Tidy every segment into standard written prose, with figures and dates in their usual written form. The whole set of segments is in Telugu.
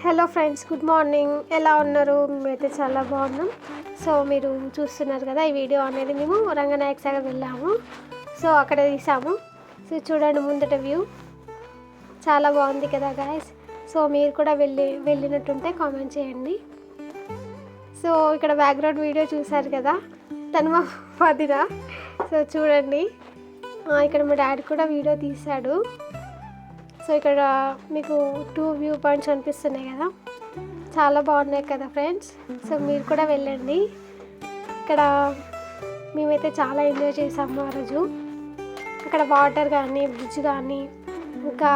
Hello friends, good morning. ఎలా ఉన్నారు? మేమైతే చాలా బాగున్నాం. సో మీరు చూస్తున్నారు కదా, ఈ వీడియో అనేది మేము రంగనాయక సాగర్ వెళ్ళాము. సో అక్కడ తీసాము. సో చూడండి ముందట వ్యూ చాలా బాగుంది కదా గాయస్. సో మీరు కూడా వెళ్ళినట్టుంటే కామెంట్ చేయండి. సో ఇక్కడ బ్యాక్గ్రౌండ్ వీడియో చూసారు కదా, తను మా వదిన. సో చూడండి, ఇక్కడ మా డాడీ కూడా వీడియో తీశాడు. సో ఇక్కడ మీకు 2 వ్యూ పాయింట్స్ అనిపిస్తున్నాయి కదా, చాలా బాగున్నాయి కదా ఫ్రెండ్స్. సో మీరు కూడా వెళ్ళండి. ఇక్కడ మేమైతే చాలా ఎంజాయ్ చేసాము ఆ రోజు. అక్కడ వాటర్ కానీ, బ్రిడ్జ్ కానీ, ఇంకా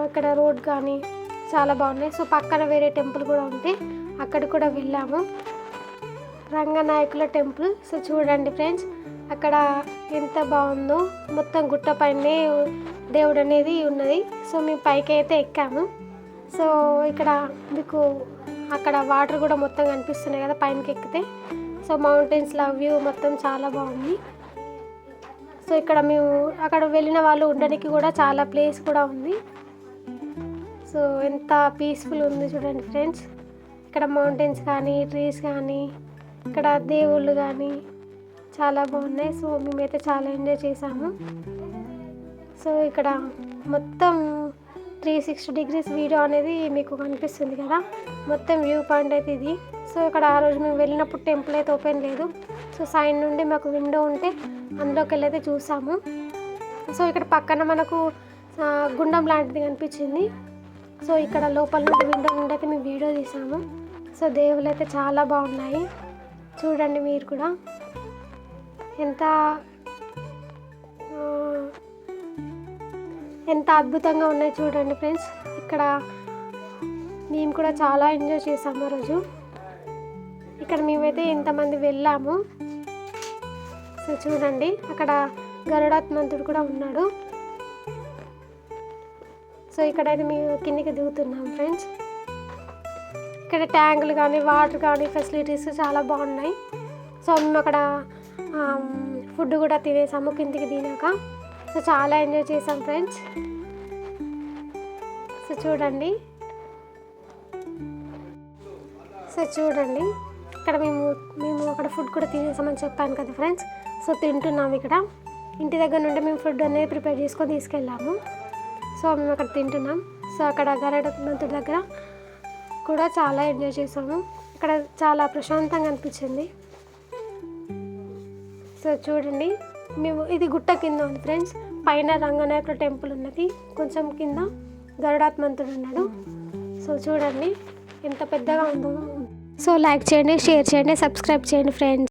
అక్కడ రోడ్ కానీ చాలా బాగున్నాయి. సో పక్కన వేరే టెంపుల్ కూడా ఉంటే అక్కడ కూడా వెళ్ళాము, రంగనాయకుల టెంపుల్. సో చూడండి ఫ్రెండ్స్, అక్కడ ఎంత బాగుందో. మొత్తం గుట్ట పైనే దేవుడు అనేది ఉన్నది. సో మేము పైకి అయితే ఎక్కాము. సో ఇక్కడ మీకు అక్కడ వాటర్ కూడా మొత్తం కనిపిస్తున్నాయి కదా పైనకి ఎక్కితే. సో మౌంటైన్స్లో వ్యూ మొత్తం చాలా బాగుంది. సో ఇక్కడ మేము అక్కడ వెళ్ళిన వాళ్ళు ఉండడానికి కూడా చాలా ప్లేస్ కూడా ఉంది. సో ఎంత పీస్ఫుల్ ఉంది చూడండి ఫ్రెండ్స్. ఇక్కడ మౌంటైన్స్ కానీ, ట్రీస్ కానీ, ఇక్కడ దేవుళ్ళు కానీ చాలా బాగున్నాయి. సో మేమైతే చాలా ఎంజాయ్ చేసాము. సో ఇక్కడ మొత్తం 360 degrees వీడియో అనేది మీకు కనిపిస్తుంది కదా, మొత్తం వ్యూ పాయింట్ అయితే ఇది. సో ఇక్కడ ఆ రోజు మేము వెళ్ళినప్పుడు టెంపుల్ అయితే ఓపెన్ లేదు. సో సైడ్ నుండి మాకు విండో ఉంటే అందులోకి వెళ్ళైతే చూసాము. సో ఇక్కడ పక్కన మనకు గుండం లాంటిది కనిపించింది. సో ఇక్కడ లోపల నుండి విండో నుండి అయితే మేము వీడియో తీసాము. సో దేవుళ్ళు అయితే చాలా బాగున్నాయి. చూడండి మీరు కూడా ఎంత అద్భుతంగా ఉన్నాయి చూడండి ఫ్రెండ్స్. ఇక్కడ మేము కూడా చాలా ఎంజాయ్ చేసాము ఆ రోజు. ఇక్కడ మేమైతే ఇంతమంది వెళ్ళాము. సో చూడండి, అక్కడ గరుడాత్మంతుడు కూడా ఉన్నాడు. సో ఇక్కడైతే మేము కిందికి దిగుతున్నాం ఫ్రెండ్స్. ఇక్కడ ట్యాంకులు కానీ, వాటర్ కానీ, ఫెసిలిటీస్ చాలా బాగున్నాయి. సో మేము అక్కడ ఫుడ్ కూడా తినేసాము కిందికి దిగాక. సో చాలా ఎంజాయ్ చేసాం ఫ్రెండ్స్. సో చూడండి ఇక్కడ మేము అక్కడ ఫుడ్ కూడా తినేసామని చెప్పాను కదా ఫ్రెండ్స్. సో తింటున్నాము ఇక్కడ. ఇంటి దగ్గర నుండి మేము ఫుడ్ అనేది ప్రిపేర్ చేసుకొని తీసుకెళ్ళాము. సో మేము అక్కడ తింటున్నాం. సో అక్కడ గరుడాత్మంతుడి దగ్గర కూడా చాలా ఎంజాయ్ చేసాము. ఇక్కడ చాలా ప్రశాంతంగా అనిపించింది. సో చూడండి, మేము ఇది గుట్ట కింద ఉంది ఫ్రెండ్స్. పైన రంగనాయకుల టెంపుల్ ఉన్నది, కొంచెం కింద గరుడాత్మంతుడు ఉన్నాడు. సో చూడండి ఎంత పెద్దగా ఉందో. సో లైక్ చేయండి, షేర్ చేయండి, సబ్స్క్రైబ్ చేయండి ఫ్రెండ్స్.